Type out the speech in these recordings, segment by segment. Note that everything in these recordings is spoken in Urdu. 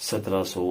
1700,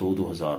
2000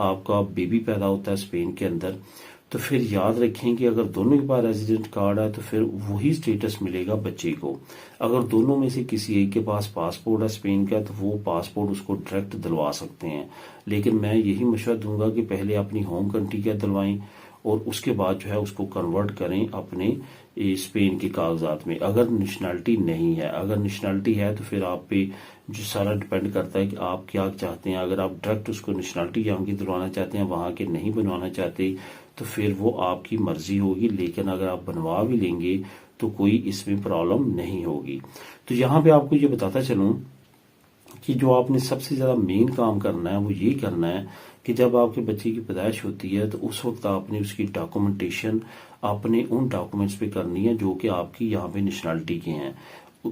آپ کا بیبی پیدا ہوتا ہے اسپین کے اندر، تو پھر یاد رکھیں کہ اگر دونوں کے پاس ریزیڈنٹ کارڈ ہے تو پھر وہی سٹیٹس ملے گا بچے کو۔ اگر دونوں میں سے کسی ایک کے پاس پاسپورٹ ہے اسپین کا تو وہ پاسپورٹ اس کو ڈائریکٹ دلوا سکتے ہیں، لیکن میں یہی مشورہ دوں گا کہ پہلے اپنی ہوم کنٹری کا دلوائیں اور اس کے بعد جو ہے اس کو کنورٹ کریں اپنے اسپین کے کاغذات میں۔ اگر نیشنلٹی نہیں ہے، اگر نیشنلٹی ہے تو پھر آپ پہ جو سارا ڈپینڈ کرتا ہے کہ آپ کیا چاہتے ہیں۔ اگر آپ ڈائریکٹ اس کو نیشنلٹی یہاں کی دلوانا چاہتے ہیں، وہاں کے نہیں بنوانا چاہتے، تو پھر وہ آپ کی مرضی ہوگی، لیکن اگر آپ بنوا بھی لیں گے تو کوئی اس میں پرابلم نہیں ہوگی۔ تو یہاں پہ آپ کو یہ بتاتا چلوں کہ جو آپ نے سب سے زیادہ مین کام کرنا ہے وہ یہ کرنا ہے کہ جب آپ کے بچے کی پیدائش ہوتی ہے تو اس وقت آپ نے اس کی ڈاکومنٹیشن اپنے ان ڈاکومنٹس پہ کرنی ہے جو کہ آپ کی یہاں پہ نیشنلٹی کے ہیں۔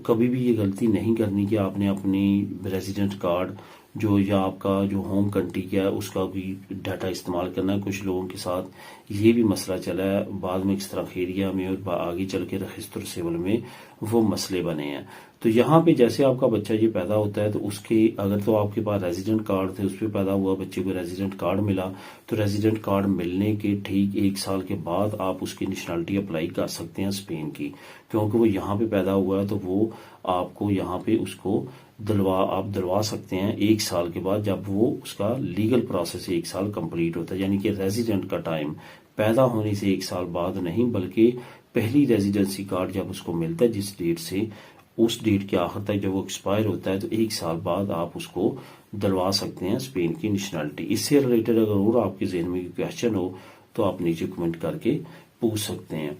کبھی بھی یہ غلطی نہیں کرنی کہ آپ نے اپنی ریزیڈنٹ کارڈ جو یا آپ کا جو ہوم کنٹری کا ہے اس کا بھی ڈاٹا استعمال کرنا ہے۔ کچھ لوگوں کے ساتھ یہ بھی مسئلہ چلا ہے، بعد میں اس طرح خیریہ میں اور آگے چل کے رجسٹر سول میں وہ مسئلے بنے ہیں۔ تو یہاں پہ جیسے آپ کا بچہ یہ پیدا ہوتا ہے تو اس کے اگر تو آپ کے پاس ریزیڈنٹ کارڈ تھے، اس پہ پیدا ہوا بچے کو ریزیڈنٹ کارڈ ملا، تو ریزیڈنٹ کارڈ ملنے کے ٹھیک 1 سال کے بعد آپ اس کی نیشنلٹی اپلائی کر سکتے ہیں اسپین کی، کیونکہ وہ یہاں پہ پیدا ہوا ہے تو وہ آپ کو یہاں پہ اس کو دلوا سکتے ہیں 1 سال کے بعد، جب وہ اس کا لیگل پروسیس 1 سال کمپلیٹ ہوتا ہے۔ یعنی کہ ریزیڈنٹ کا ٹائم پیدا ہونے سے 1 سال بعد نہیں، بلکہ پہلی ریزیڈنسی کارڈ جب اس کو ملتا ہے جس ڈیٹ سے، اس ڈیٹ کے آخر تک جب وہ ایکسپائر ہوتا ہے تو 1 سال بعد آپ اس کو دلوا سکتے ہیں اسپین کی نیشنلٹی۔ اس سے ریلیٹڈ اگر اور آپ کے ذہن میں کوئی کویشچن ہو تو آپ نیچے کمنٹ کر کے پوچھ سکتے ہیں۔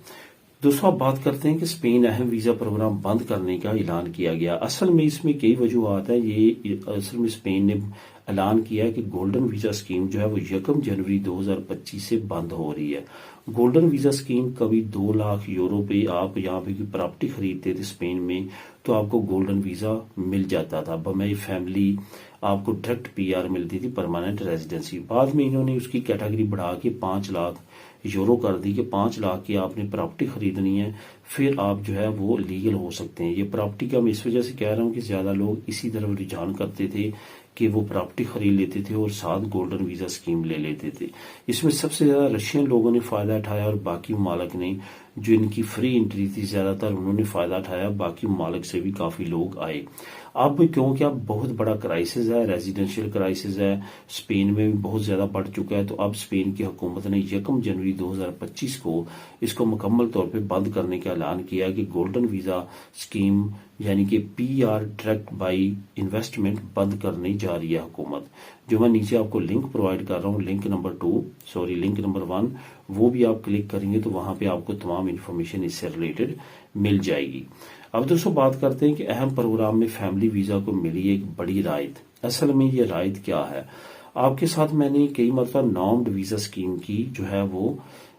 دوستوں، آپ بات کرتے ہیں کہ اسپین اہم ویزا پروگرام بند کرنے کا اعلان کیا گیا۔ اصل میں اس میں کئی وجوہات ہیں۔ یہ اصل میں اسپین نے اعلان کیا ہے کہ گولڈن ویزا اسکیم جو ہے وہ 1 جنوری 2025 سے بند ہو رہی ہے۔ گولڈن ویزا اسکیم کبھی 2 لاکھ یورو پہ آپ یہاں پہ کوئی پراپرٹی خریدتے تھے اسپین میں تو آپ کو گولڈن ویزا مل جاتا تھا، بمئی فیملی آپ کو ڈائریکٹ پی آر ملتی تھی، پرماننٹ ریزیڈنسی۔ بعد میں انہوں نے اس کی کیٹیگری بڑھا کے 5 لاکھ یورو کر دی کہ 5 لاکھ کی آپ نے پراپرٹی خریدنی ہے، پھر آپ جو ہے وہ لیگل ہو سکتے ہیں۔ یہ پراپرٹی کا میں اس وجہ سے کہہ رہا ہوں کہ زیادہ لوگ اسی طرح رجحان کرتے تھے کہ وہ پراپرٹی خرید لیتے تھے اور ساتھ گولڈن ویزا اسکیم لے لیتے تھے۔ اس میں سب سے زیادہ رشین لوگوں نے فائدہ اٹھایا اور باقی ممالک نے، جو ان کی فری انٹری تھی زیادہ تر، انہوں نے فائدہ اٹھایا، باقی ممالک سے بھی کافی لوگ آئے۔ اب کیونکہ اب بہت بڑا کرائسس ہے، ریزیڈنشیل کرائسس ہے، اسپین میں بھی بہت زیادہ بڑھ چکا ہے، تو اب اسپین کی حکومت نے 1 جنوری 2025 کو اس کو مکمل طور پہ بند کرنے کا اعلان کیا کہ گولڈن ویزا اسکیم یعنی کہ P R direct by investment بند کرنے جا رہی ہے حکومت۔ جو میں نیچے آپ کو لنک پرووائڈ کر رہا ہوں، لنک نمبر 1، وہ بھی آپ کلک کریں گے تو وہاں پہ آپ کو تمام انفارمیشن اس سے ریلیٹڈ مل جائے گی۔ اب دوستوں بات کرتے ہیں کہ اہم پروگرام میں فیملی ویزا کو ملی ایک بڑی رعایت۔ اصل میں یہ رعایت کیا ہے؟ آپ کے ساتھ میں نے کئی مرتبہ نارمڈ ویزا اسکیم کی جو ہے وہ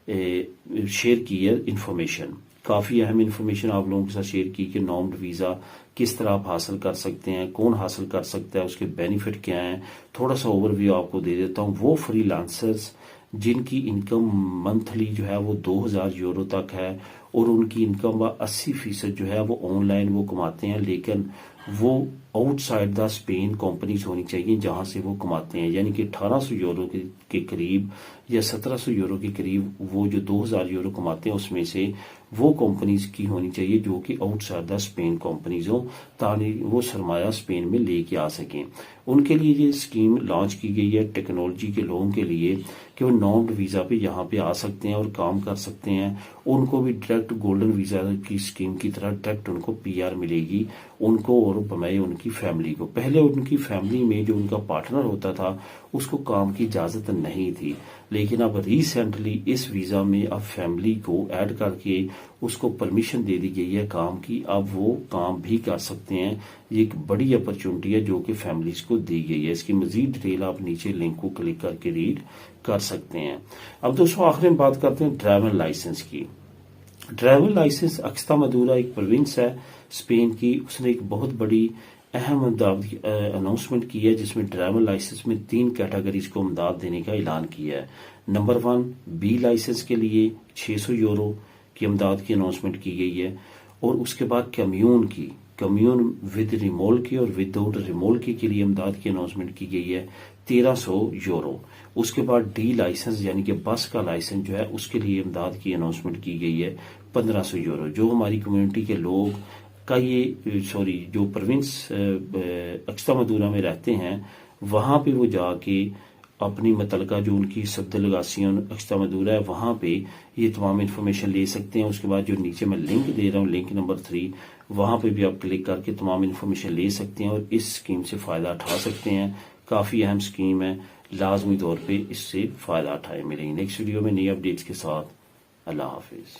شیئر کی ہے انفارمیشن، کافی اہم انفارمیشن آپ لوگوں کے ساتھ شیئر کی کہ نارمڈ ویزا کس طرح آپ حاصل کر سکتے ہیں، کون حاصل کر سکتا ہے، اس کے بینیفٹ کیا ہیں، تھوڑا سا اوور ویو آپ کو دے دیتا ہوں۔ وہ فری لانسرز جن کی انکم منتھلی جو ہے وہ 2000 یورو تک ہے اور ان کی انکم 80% جو ہے وہ آن لائن وہ کماتے ہیں، لیکن وہ out side the span companies ہونی چاہیے جہاں سے وہ کماتے ہیں، یعنی کہ 1800 یورو کے قریب یا 1700 یورو کے قریب وہ جو 2000 یورو کماتے ہیں اس میں سے وہ کمپنیز کی ہونی چاہیے جو کہ out side the span companies ہوں، تاکہ وہ سرمایہ اسپین میں لے کے آ سکیں۔ ان کے لیے یہ اسکیم لانچ کی گئی ہے ٹیکنالوجی کے لوگوں کے لیے کہ وہ نارمڈ ویزا پہ یہاں پہ آ سکتے ہیں اور کام کر سکتے ہیں۔ ان کو بھی ڈائریکٹ گولڈن ویزا کی اسکیم کی طرح ڈائریکٹ ان کو پی آر ملے گی، ان کو اور بمائے ان کی فیملی کو۔ پہلے ان کی فیملی میں جو ان کا پارٹنر ہوتا تھا اس کو کام کی اجازت نہیں تھی، لیکن اب ریسنٹلی اس ویزا میں اب فیملی کو ایڈ کر کے اس کو پرمیشن دے دی گئی ہے کام کی، اب وہ کام بھی کر سکتے ہیں۔ یہ ایک بڑی اپرچونٹی ہے جو کہ فیملیز کو دی گئی ہے۔ اس کی مزید ڈیٹیل آپ نیچے لنک کو کلک کر کے ریڈ کر سکتے ہیں۔ اب دوستوں آخر میں بات کرتے ہیں ڈرائیور لائسنس کی۔ ڈرائیور لائسنس ایکسترمادورا ایک پروونس ہے اسپین کی، اس نے ایک بہت بڑی اہم اناؤنسمنٹ کی ہے جس میں ڈرائیور لائسنس میں 3 کیٹیگریز کو امداد دینے کا اعلان کیا ہے۔ نمبر 1 بی لائسنس کے لیے 600 یورو کی امداد کی اناؤنسمنٹ کی گئی ہے، اور اس کے بعد کمیون ود ریمول کی اور وداؤٹ ریمول کی کے لیے امداد کی اناؤنسمنٹ کی گئی ہے 1300 یورو. اس کے بعد ڈی لائسنس یعنی کہ بس کا لائسنس جو ہے اس کے لیے امداد کی اناؤنسمنٹ کی گئی ہے 1500 یورو. جو ہماری کمیونٹی کے لوگ کا یہ جو پروونس ایکسٹریمادورا میں رہتے ہیں وہاں پہ وہ جا کے اپنی متعلقہ جو ان کی سبڈیلیگاسیون ایکسٹریمادورا ہے وہاں پہ یہ تمام انفارمیشن لے سکتے ہیں. اس کے بعد جو نیچے میں لنک دے رہا ہوں لنک نمبر 3 وہاں پہ بھی آپ کلک کر کے تمام انفارمیشن لے سکتے ہیں اور اس اسکیم سے فائدہ اٹھا سکتے ہیں. کافی اہم اسکیم ہے, لازمی طور پہ اس سے فائدہ اٹھائیں. ملیں گے نیکسٹ ویڈیو میں نئی اپڈیٹس کے ساتھ. اللہ حافظ.